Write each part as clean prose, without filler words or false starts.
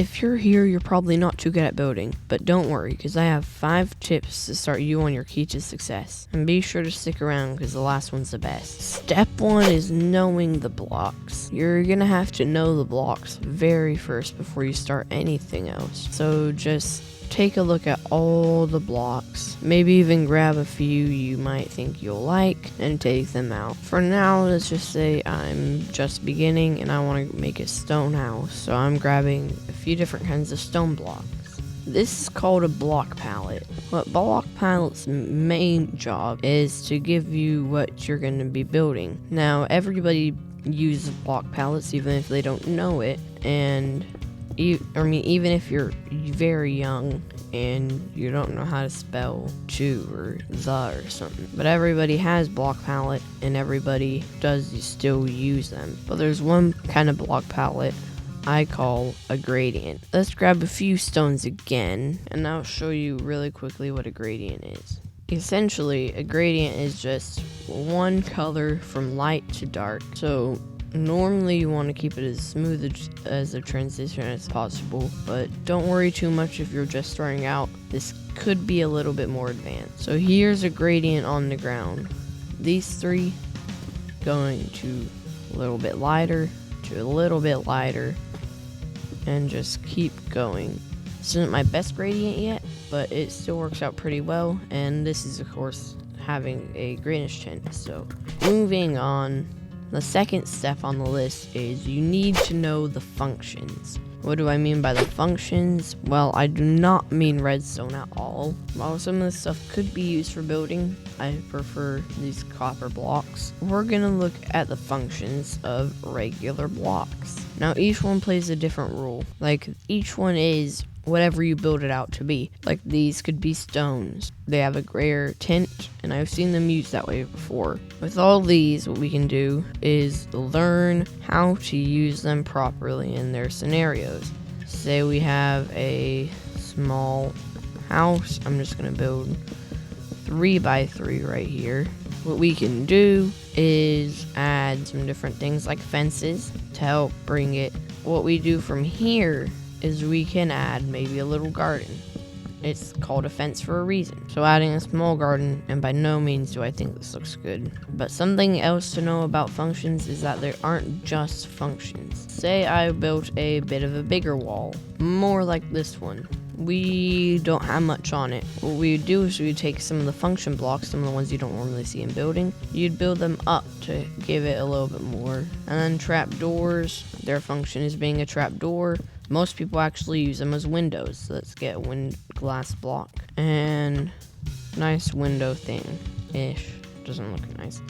If you're here, you're probably not too good at building, but don't worry, because I have 5 tips to start you on your key to success. And be sure to stick around, because the last one's the best. Step 1 is knowing the blocks. You're gonna have to know the blocks very first before you start anything else. So just take a look at all the blocks, maybe even grab a few you might think you'll like and take them out. For now, let's just say I'm just beginning and I want to make a stone house, so I'm grabbing a few different kinds of stone blocks. This is called a block palette. What block palette's main job is to give you what you're going to be building. Now, everybody uses block palettes even if they don't know it, and even if you're very young and you don't know how to spell to or the or something. But everybody has block palette and everybody does still use them. But there's one kind of block palette I call a gradient. Let's grab a few stones again and I'll show you really quickly what a gradient is. Essentially, a gradient is just one color from light to dark. So normally you want to keep it as smooth as a transition as possible, but don't worry too much if you're just starting out. This could be a little bit more advanced. So here's a gradient on the ground. These 3 going to a little bit lighter, to a little bit lighter, and just keep going. This isn't my best gradient yet, but it still works out pretty well, and this is of course having a greenish tint. So moving on, the second step on the list is you need to know the functions. What do I mean by the functions? Well, I do not mean redstone at all. While some of this stuff could be used for building, I prefer these copper blocks. We're gonna look at the functions of regular blocks. Now, each one plays a different role. Like, each one is whatever you build it out to be. Like, these could be stones. They have a grayer tint, and I've seen them used that way before. With all these, what we can do is learn how to use them properly in their scenarios. Say we have a small house. I'm just gonna build 3 by 3 right here. What we can do is add some different things like fences to help bring it. What we do from here is we can add maybe a little garden. It's called a fence for a reason. So adding a small garden, and by no means do I think this looks good. But something else to know about functions is that there aren't just functions. Say I built a bit of a bigger wall, more like this one. We don't have much on it. What we would do is we would take some of the function blocks, some of the ones you don't normally see in building. You'd build them up to give it a little bit more. And then trap doors, their function is being a trap door. Most people actually use them as windows. So let's get a glass block. And nice window thing-ish. Doesn't look nice.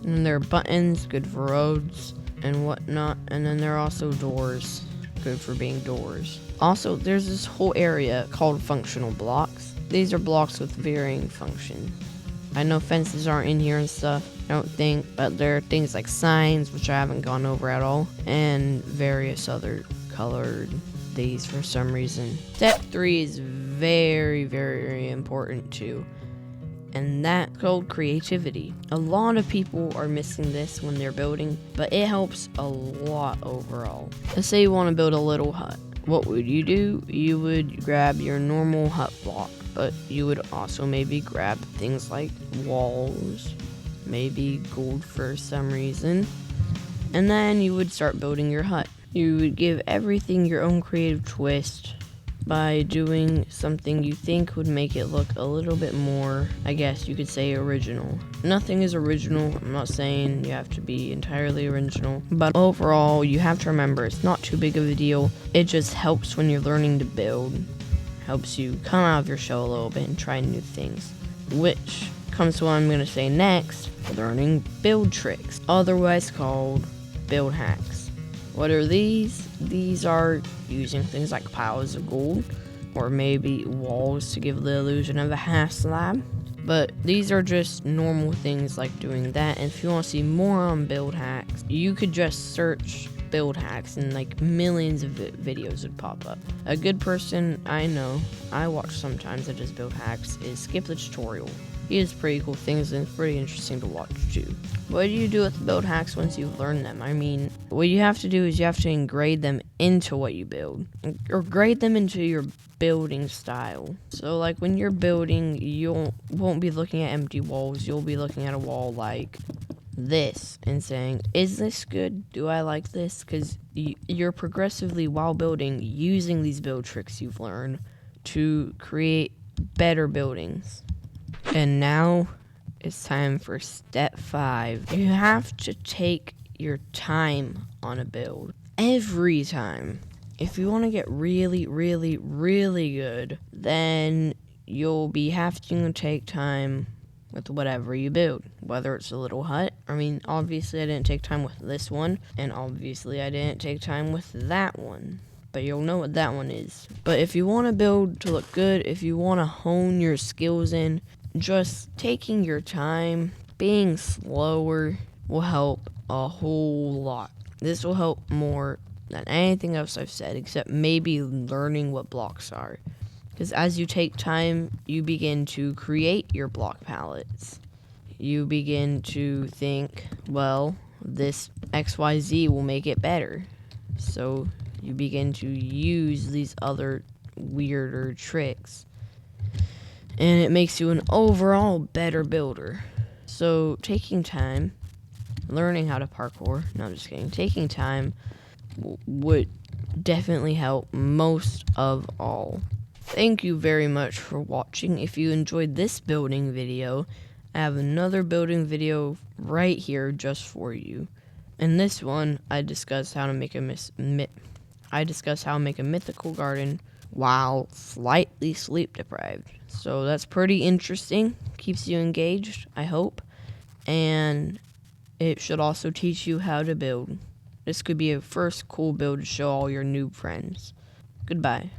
And then there are buttons, good for roads and whatnot. And then there are also doors, good for being doors. Also, there's this whole area called functional blocks. These are blocks with varying functions. I know fences aren't in here and stuff, I don't think, but there are things like signs, which I haven't gone over at all, and various other colored these for some reason. Step 3 is very, very important too, and that's called creativity. A lot of people are missing this when they're building, but it helps a lot overall. Let's say you want to build a little hut. What would you do? You would grab your normal hut block, but you would also maybe grab things like walls, maybe gold for some reason, and then you would start building your hut. You would give everything your own creative twist by doing something you think would make it look a little bit more, I guess you could say, original. Nothing is original. I'm not saying you have to be entirely original, but overall, you have to remember it's not too big of a deal. It just helps when you're learning to build. Helps you come out of your shell a little bit and try new things, which comes to what I'm going to say next: learning build tricks, otherwise called build hacks. What are these? These are using things like piles of gold, or maybe walls to give the illusion of a half slab. But these are just normal things like doing that. And if you want to see more on build hacks, you could just search build hacks and like millions of videos would pop up. A good person I know, I watch sometimes that does build hacks, is Skip the Tutorial. He has pretty cool things, and it's pretty interesting to watch too. What do you do with build hacks once you've learned them? I mean, what you have to do is you have to engrade them into what you build, or grade them into your building style. So like when you're building, you won't be looking at empty walls. You'll be looking at a wall like this and saying, is this good? Do I like this? Because you're progressively, while building, using these build tricks you've learned to create better buildings. And now it's time for step 5. You have to take your time on a build every time. If you want to get really, really, really good, then you'll be having to take time with whatever you build, whether it's a little hut. I mean, obviously I didn't take time with this one, and obviously I didn't take time with that one, but you'll know what that one is. But if you want to build to look good, if you want to hone your skills in, just taking your time, being slower will help a whole lot. This will help more than anything else I've said, except maybe learning what blocks are. Because as you take time, you begin to create your block palettes. You begin to think, well, this XYZ will make it better. So you begin to use these other weirder tricks. And it makes you an overall better builder. So taking time, learning how to parkour, no, I'm just kidding, taking time would definitely help most of all. Thank you very much for watching. If you enjoyed this building video, I have another building video right here just for you. In this one, I discuss how to make a mythical garden while slightly sleep deprived. So that's pretty interesting. Keeps you engaged, I hope. And it should also teach you how to build. This could be a first cool build to show all your noob friends. Goodbye.